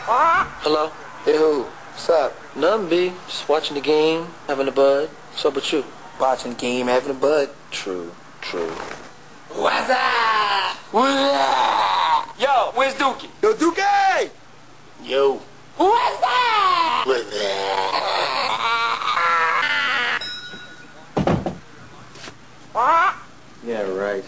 Hello? Hey, who? What's up? Nothing, B. Just watching the game, having a bud. What's up with you? Watching the game, having a bud. True. What's up? Yo, where's Dookie? Yo, Dookie! Yo. What's that? Yeah, right.